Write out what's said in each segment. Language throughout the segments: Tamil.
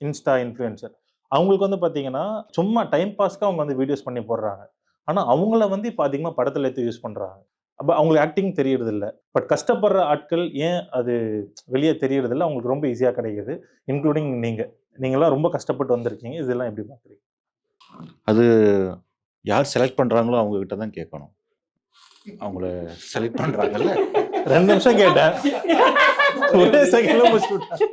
Insta influencer. அவங்களுக்கு வந்து பார்த்தீங்கன்னா, சும்மா டைம் பாஸ்க்கு அவங்க வந்து வீடியோஸ் பண்ணி போடுறாங்க. ஆனா, அவங்கள வந்து இப்ப அதிகமா படத்துல எடுத்து யூஸ் பண்றாங்க. அப்ப அவங்களுக்கு ஆக்டிங் தெரியறதில்ல. பட் கஷ்டப்படுற ஆட்கள் ஏன் அது வெளிய தெரியறதில்ல? அவங்களுக்கு ரொம்ப ஈஸியா கிடைக்குது. இன்க்ளூடிங் நீங்க. நீங்கலாம் ரொம்ப கஷ்டப்பட்டு வந்திருக்கீங்க. இதெல்லாம் எப்படி பார்க்குறீங்க? அது யார் செலக்ட் பண்றாங்களோ அவங்க கிட்ட தான் கேட்கணும். அவங்கள செலக்ட் பண்றாங்கல்ல. 2 நிமிஷம் கேட்டேன். ஒரே செகண்ட்ல முடிச்சு விட்டாங்க.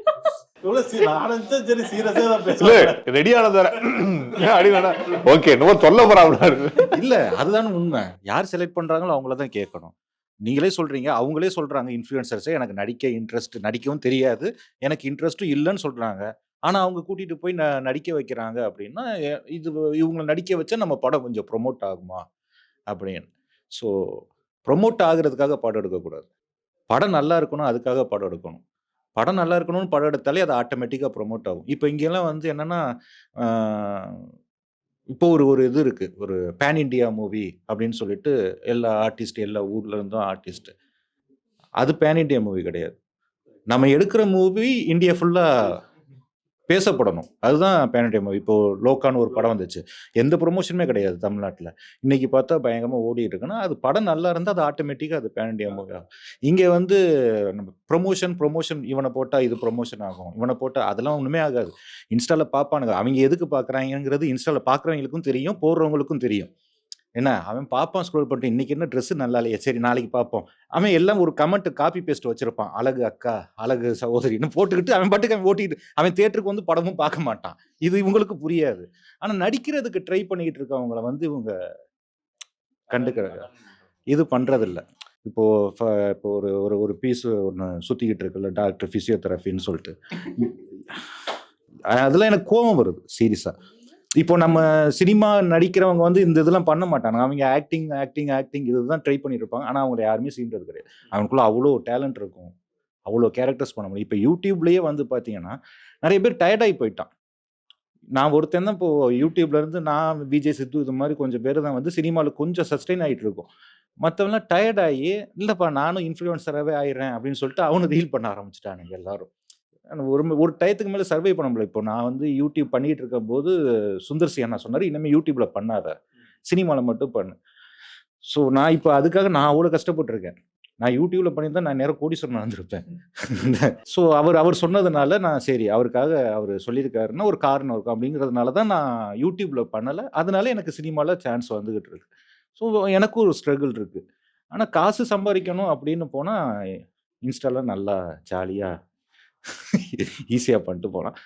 இவ்வளவு நான் நினைச்சேன் சரி சீரியஸா தான் இல்ல பேசுறேன். ரெடி ஆனதார அடிவாடா ஓகே நம்ம சொல்ல போறாங்க. இல்ல அதுதானே உண்மை. யார் செலக்ட் பண்றாங்களோ அவங்கள தான் கேட்கணும். நீங்களே சொல்றீங்க, அவங்களே சொல்றாங்க இன்ஃப்ளூயன்சர்ஸே எனக்கு நடிக்கவும் தெரியாது. எனக்கு இன்ட்ரெஸ்ட்டும் இல்லன்னு சொல்றாங்க. ஆனா அவங்க கூட்டிட்டு போய் நடிக்க வைக்கிறாங்க அப்படின்னா, இது இவங்கள நடிக்க வச்சா நம்ம படம் கொஞ்சம் ப்ரொமோட் ஆகுமா? அப்படின்னு. ஸோ ப்ரொமோட் ஆகுறதுக்காக படம் எடுக்கக்கூடாது. படம் நல்லா இருக்கணும், அதுக்காக படம் எடுக்கணும். படம் நல்லா இருக்கணும்னு படம் எடுத்தாலே அது ஆட்டோமேட்டிக்கா ப்ரொமோட் ஆகும். இப்ப இங்கலாம் வந்து என்னன்னா, ஆ இப்போ ஒரு ஒரு இது இருக்கு. ஒரு பான் இண்டியா மூவி அப்படின்னு சொல்லிட்டு எல்லா ஊர்ல இருந்தும் ஆர்டிஸ்ட். அது பான் இண்டியா மூவி கிடையாது. நம்ம எடுக்கிற மூவி இந்தியா ஃபுல்லா பேசப்படணும். அதுதான் பான் இண்டியா மூவி. இப்போ லோகான்னு ஒரு படம் வந்துச்சு. எந்த ப்ரமோஷனுமே கிடையாது தமிழ்நாட்டுல. இன்னைக்கு பார்த்தா பயங்கரமா ஓடிட்டு இருக்குன்னா, அது படம் நல்லா இருந்தா அது ஆட்டோமேட்டிக்கா அது பான் இண்டியா மூவி ஆகும். இங்க வந்து நம்ம ப்ரமோஷன் இவன போட்டா இது ப்ரமோஷன் ஆகும். இவன போட்டா அதெல்லாம் ஒண்ணுமே ஆகாது. இன்ஸ்டால பார்ப்பானுங்க. அவைங்க எதுக்கு பார்க்குறாய்ங்கங்கிறது இன்ஸ்டால பார்க்குறவங்களுக்கும் தெரியும், போடுறவங்களுக்கும் தெரியும். என்ன அவன் பார்ப்பான் ஸ்க்ரோல் பண்ணிட்டு, இன்னைக்கு என்ன ட்ரெஸ் நல்லா இல்லையே, சரி நாளைக்கு பார்ப்போம். அவன் எல்லாம் ஒரு கமெண்ட் காப்பி பேஸ்ட் வச்சிருப்பான். அழகு அக்கா, அழகு சகோதரின்னு போட்டுக்கிட்டு அவன் பாட்டுக்கு அவன் ஓட்டிட்டு அவன் தியேட்டருக்கு வந்து படமும் பார்க்க மாட்டான். இது இவங்களுக்கு புரியாது. ஆனா நடிக்கிறதுக்கு ட்ரை பண்ணிக்கிட்டு இருக்கவங்கள வந்து இவங்க கண்டுக்க இது பண்றதில்ல. இப்போ இப்போ ஒரு ஒரு ஒரு பீஸ் ஒண்ணு சுத்திக்கிட்டு இருக்குல்ல, டாக்டர் பிசியோதெரபின்னு சொல்லிட்டு. அதெல்லாம் எனக்கு கோவம் வருது சீரியஸா. இப்போ நம்ம சினிமா நடிக்கிறவங்க வந்து இந்த இதெல்லாம் பண்ண மாட்டாங்க. அவங்க ஆக்டிங் இதுதான் ட்ரை பண்ணிட்டு இருப்பாங்க. ஆனா அவங்கள யாருமே சீண்டது கிடையாது. அவனுக்குள்ள அவ்வளோ டேலண்ட் இருக்கும். அவ்வளோ கேரக்டர்ஸ் பண்ண முடியும். இப்ப YouTubeலயே வந்து பார்த்தீங்கன்னா, நெறைய பேர் டயர்ட் ஆயி போயிட்டான். நான் ஒருத்தன் தான் இப்போ YouTubeல இருந்து நான், விஜய் சித்து இது மாரி கொஞ்சம் பேரு தான் வந்து சினிமால கொஞ்சம் சஸ்டெயின் ஆயிட்டு இருக்கோம். மத்தவன்லாம் டயர்ட் ஆயி, இல்லப்பா நானும் இன்ஃப்ளூயன்சராவே ஆயிடுறேன் அப்படின்னு சொல்லிட்டு அவனும் ரீல் பண்ண ஆரம்பிச்சுட்டானுங்க எல்லாரும். ஒரு டயத்துக்கு மேல சர்வை பண்ண முடியல. இப்போ நான் வந்து YouTube பண்ணிட்டு இருக்கும்போது, சுந்தர் சி அண்ணா சொன்னாரு, "இனிமே YouTubeல பண்ணாத. சினிமால மட்டும் பண்ணு." ஸோ நான் இப்ப அதுக்காக நான் அவ்வளோ கஷ்டப்பட்டுருக்கேன். நான் YouTubeல பண்ணியிருந்தா நான் நேரா கோடீஸ்வரனா இருந்திருப்பேன். ஸோ அவர் சொன்னதுனால நான் சரி அவருக்காக அவரு சொல்லியிருக்காருன்னா ஒரு காரணம் இருக்கும் அப்படிங்கிறதுனால தான் நான் YouTubeல பண்ணல. அதனால எனக்கு சினிமால சான்ஸ் வந்துகிட்டு இருக்கு. ஸோ எனக்கும் ஒரு ஸ்ட்ரகிள் இருக்கு. ஆனா காசு சம்பாரிக்கணும் அப்படின்னு போனா, இன்ஸ்டால நல்லா ஜாலியா ஈஸியா பண்ணிட்டு போலாம்.